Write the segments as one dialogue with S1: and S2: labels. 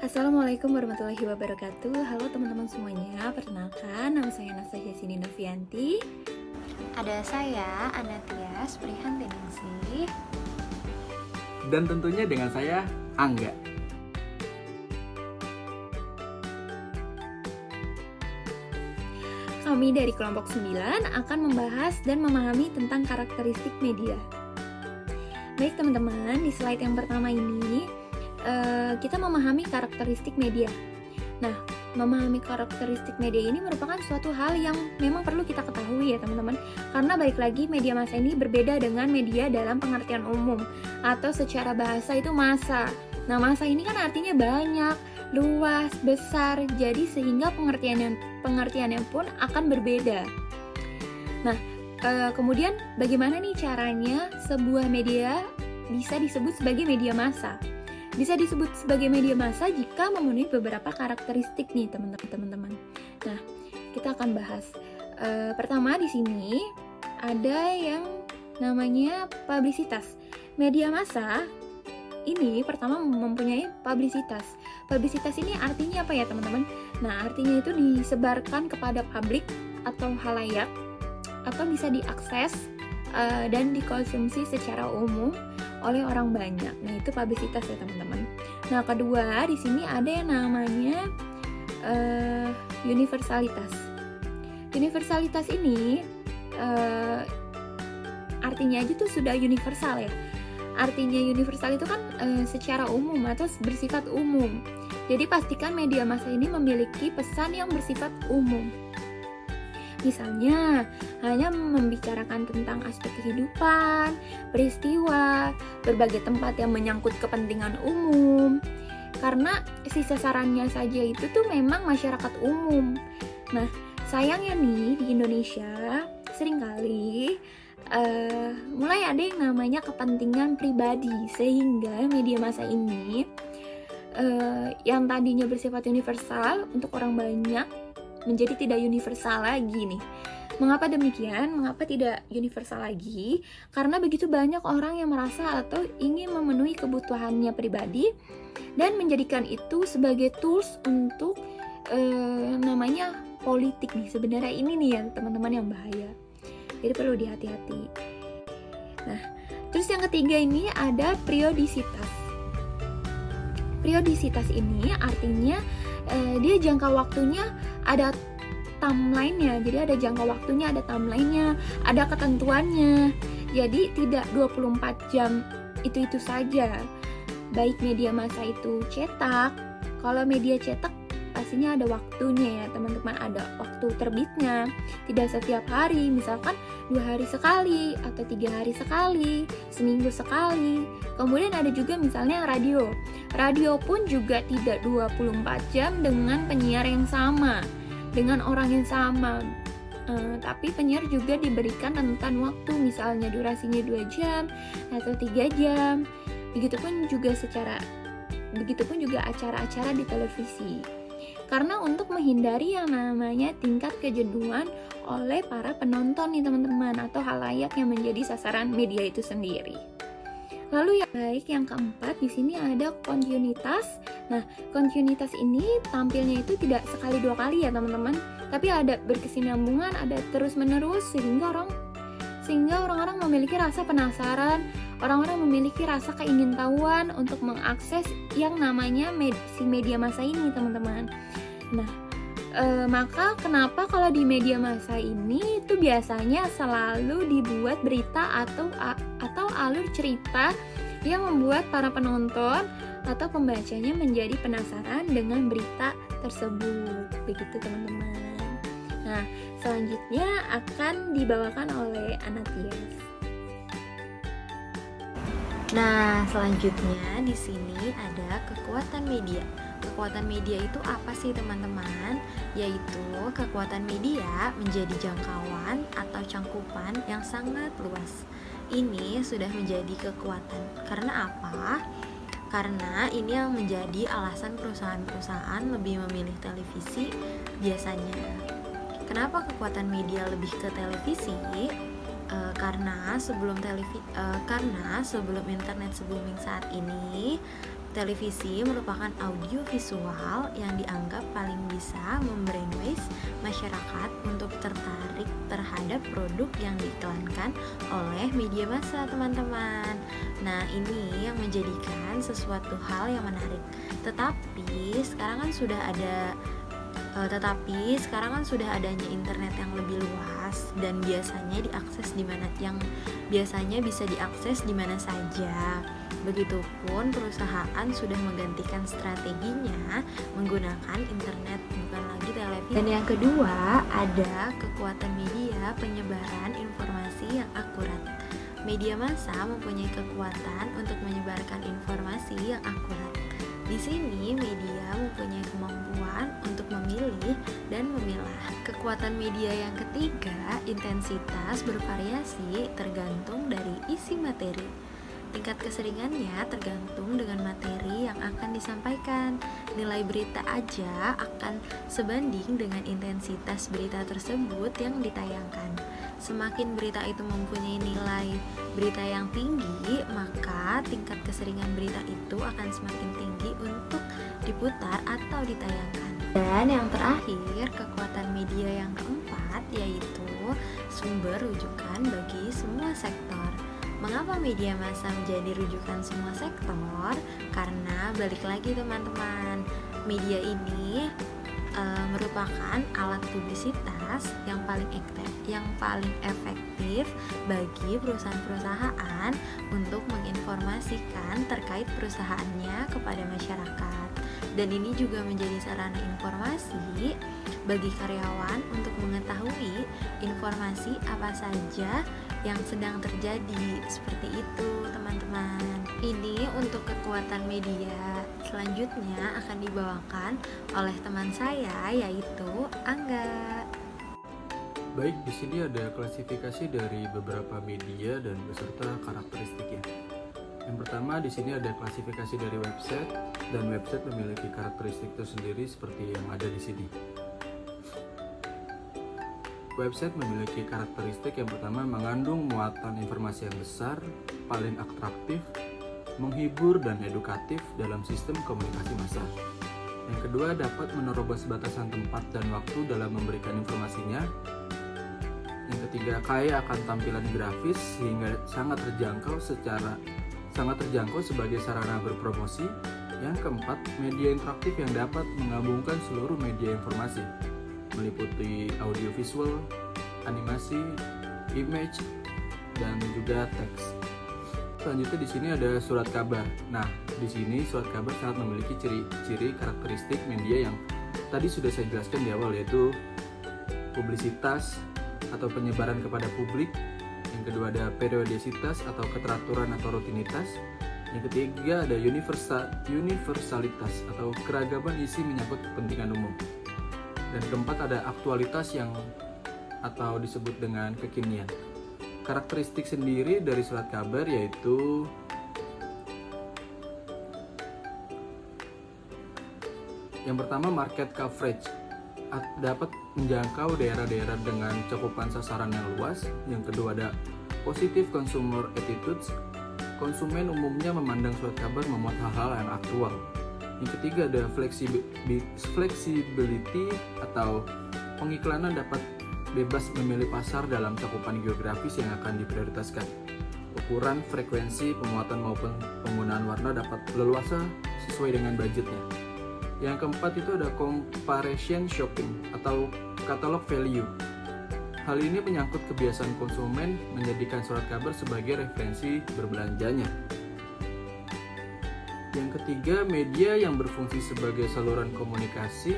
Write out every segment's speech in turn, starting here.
S1: Assalamualaikum warahmatullahi wabarakatuh. Halo teman-teman semuanya, perkenalkan nama saya Anastasia Sini Novianti.
S2: Ada saya, Anatia Sprihantiningsih.
S3: Dan tentunya dengan saya, Angga.
S1: Kami dari kelompok 9 akan membahas dan memahami tentang karakteristik media. Baik teman-teman, di slide yang pertama ini kita memahami karakteristik media. Nah, memahami karakteristik media ini merupakan suatu hal yang memang perlu kita ketahui ya teman-teman. Karena balik lagi media massa ini berbeda dengan media dalam pengertian umum atau secara bahasa itu massa. Nah, massa ini kan artinya banyak, luas, besar, jadi sehingga pengertiannya pun akan berbeda. Nah, kemudian bagaimana nih caranya sebuah media bisa disebut sebagai media massa? Bisa disebut sebagai media massa jika memenuhi beberapa karakteristik nih teman-teman. Nah, kita akan bahas. Pertama di sini ada yang namanya publisitas. Media massa ini pertama mempunyai publisitas. Publisitas ini artinya apa ya teman-teman? Nah, artinya itu disebarkan kepada publik atau halayak atau bisa diakses dan dikonsumsi secara umum oleh orang banyak. Nah, itu publisitas ya teman-teman. Nah, kedua di sini ada yang namanya universalitas. Universalitas ini artinya aja tuh sudah universal ya. Artinya universal itu kan secara umum atau bersifat umum. Jadi pastikan media massa ini memiliki pesan yang bersifat umum. Misalnya, hanya membicarakan tentang aspek kehidupan, peristiwa, berbagai tempat yang menyangkut kepentingan umum. Karena si sasarannya saja itu tuh memang masyarakat umum. Nah, sayangnya nih di Indonesia seringkali mulai ada yang namanya kepentingan pribadi, sehingga media massa ini yang tadinya bersifat universal untuk orang banyak menjadi tidak universal lagi nih. Mengapa demikian? Mengapa tidak universal lagi? Karena begitu banyak orang yang merasa atau ingin memenuhi kebutuhannya pribadi dan menjadikan itu sebagai tools untuk namanya politik nih. Sebenarnya ini nih ya teman-teman yang bahaya. Jadi perlu dihati-hati. Nah, terus yang ketiga ini ada periodisitas. Periodisitas ini artinya dia jangka waktunya ada timeline-nya. Jadi ada jangka waktunya, ada timeline-nya, ada ketentuannya. Jadi tidak 24 jam itu saja. Baik media massa itu cetak, kalau media cetak pastinya ada waktunya ya teman-teman, ada waktu terbitnya. Tidak setiap hari, misalkan 2 hari sekali atau 3 hari sekali, seminggu sekali. Kemudian ada juga misalnya radio. Radio pun juga tidak 24 jam dengan penyiar yang sama, dengan orang yang sama. Tapi penyiar juga diberikan rentan waktu, misalnya durasinya 2 jam atau 3 jam. Begitupun juga acara-acara di televisi. Karena untuk menghindari yang namanya tingkat kejenuhan oleh para penonton nih teman-teman, atau halayak yang menjadi sasaran media itu sendiri. Lalu yang keempat di sini ada kontinuitas. Nah, kontinuitas ini tampilnya itu tidak sekali 2 kali ya teman-teman, tapi ada berkesinambungan, ada terus-menerus sehingga orang-orang memiliki rasa penasaran, orang-orang memiliki rasa keingintahuan untuk mengakses yang namanya si media massa ini teman-teman. Nah, maka kenapa kalau di media massa ini itu biasanya selalu dibuat berita atau alur cerita yang membuat para penonton atau pembacanya menjadi penasaran dengan berita tersebut. Begitu teman-teman. Nah, selanjutnya akan dibawakan oleh Anatia.
S2: Nah, selanjutnya di sini ada kekuatan media. Kekuatan media itu apa sih teman-teman? Yaitu kekuatan media menjadi jangkauan atau cangkupan yang sangat luas. Ini sudah menjadi kekuatan. Karena apa? Karena ini yang menjadi alasan perusahaan-perusahaan lebih memilih televisi biasanya. Kenapa kekuatan media lebih ke televisi? Karena sebelum internet se-booming saat ini, televisi merupakan audio visual yang dianggap paling bisa membrainwash masyarakat untuk tertarik terhadap produk yang diiklankan oleh media massa, teman-teman. Nah, ini yang menjadikan sesuatu hal yang menarik. Tetapi sekarang kan sudah adanya internet yang lebih luas dan biasanya bisa diakses di mana saja. Begitupun perusahaan sudah menggantikan strateginya menggunakan internet, bukan lagi televisi. Dan yang kedua, ada kekuatan media penyebaran informasi yang akurat. Media massa mempunyai kekuatan untuk menyebarkan informasi yang akurat. Di sini media mempunyai kemampuan untuk memilih dan memilah. Kekuatan media yang ketiga, intensitas bervariasi tergantung dari isi materi. Tingkat keseringannya tergantung dengan materi yang akan disampaikan. Nilai berita aja akan sebanding dengan intensitas berita tersebut yang ditayangkan. Semakin berita itu mempunyai nilai berita yang tinggi, maka tingkat keseringan berita itu akan semakin tinggi untuk diputar atau ditayangkan. Dan yang terakhir, kekuatan media yang keempat yaitu sumber rujukan bagi semua sektor. Mengapa media massa menjadi rujukan semua sektor? Karena balik lagi teman-teman, media ini merupakan alat publisitas yang paling efektif bagi perusahaan-perusahaan untuk menginformasikan terkait perusahaannya kepada masyarakat. Dan ini juga menjadi sarana informasi bagi karyawan untuk mengetahui informasi apa saja yang sedang terjadi. Seperti itu teman-teman. Ini untuk kekuatan media. Selanjutnya akan dibawakan oleh teman saya yaitu Angga.
S3: Baik, di sini ada klasifikasi dari beberapa media dan beserta karakteristiknya. Yang pertama, di sini ada klasifikasi dari website, dan website memiliki karakteristik tersendiri seperti yang ada di sini. Website memiliki karakteristik yang pertama, mengandung muatan informasi yang besar, paling atraktif, menghibur dan edukatif dalam sistem komunikasi massa. Yang kedua, dapat menerobos batasan tempat dan waktu dalam memberikan informasinya. Yang ketiga, kaya akan tampilan grafis sehingga sangat terjangkau sebagai sarana berpromosi. Yang keempat, media interaktif yang dapat menggabungkan seluruh media informasi, meliputi audiovisual, animasi, image, dan juga teks. Selanjutnya di sini ada surat kabar. Nah, di sini surat kabar sangat memiliki ciri-ciri karakteristik media yang tadi sudah saya jelaskan di awal, yaitu publisitas atau penyebaran kepada publik. Yang kedua ada periodisitas atau keteraturan atau rutinitas. Yang ketiga ada universalitas atau keragaman isi menyangkut kepentingan umum. Dan keempat ada aktualitas atau disebut dengan kekinian. Karakteristik sendiri dari surat kabar yaitu yang pertama, market coverage, dapat menjangkau daerah-daerah dengan cakupan sasaran yang luas. Yang kedua ada positive consumer attitudes, konsumen umumnya memandang surat kabar memuat hal-hal yang aktual. Yang ketiga ada flexibility atau pengiklanan dapat bebas memilih pasar dalam cakupan geografis yang akan diprioritaskan. Ukuran, frekuensi, pemuatan maupun penggunaan warna dapat leluasa sesuai dengan budgetnya. Yang keempat itu ada comparison shopping atau catalog value. Hal ini menyangkut kebiasaan konsumen menjadikan surat kabar sebagai referensi berbelanjanya. Yang ketiga, media yang berfungsi sebagai saluran komunikasi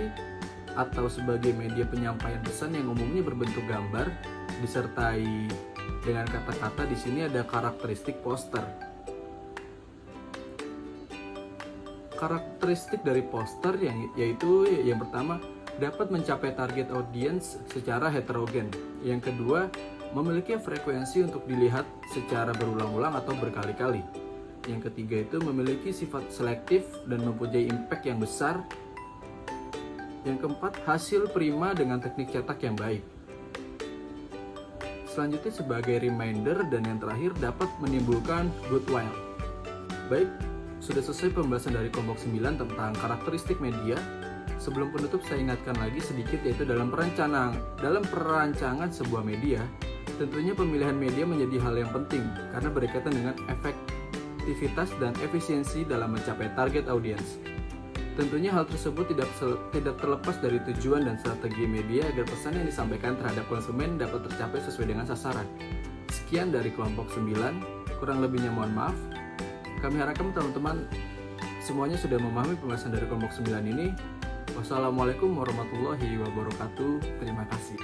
S3: atau sebagai media penyampaian pesan yang umumnya berbentuk gambar disertai dengan kata-kata. Di sini ada karakteristik poster. Karakteristik dari poster yaitu yang pertama, dapat mencapai target audiens secara heterogen. Yang kedua, memiliki frekuensi untuk dilihat secara berulang-ulang atau berkali-kali. Yang ketiga itu memiliki sifat selektif dan mempunyai impact yang besar. Yang keempat, hasil prima dengan teknik cetak yang baik. Selanjutnya sebagai reminder dan yang terakhir dapat menimbulkan goodwill. Baik, sudah selesai pembahasan dari kelompok 9 tentang karakteristik media. Sebelum penutup saya ingatkan lagi sedikit yaitu dalam perancangan sebuah media, tentunya pemilihan media menjadi hal yang penting karena berkaitan dengan efektivitas dan efisiensi dalam mencapai target audiens. Tentunya hal tersebut tidak terlepas dari tujuan dan strategi media agar pesan yang disampaikan terhadap konsumen dapat tercapai sesuai dengan sasaran. Sekian dari kelompok 9, kurang lebihnya mohon maaf. Kami harapkan teman-teman semuanya sudah memahami pembahasan dari kelompok 9 ini. Wassalamualaikum warahmatullahi wabarakatuh. Terima kasih.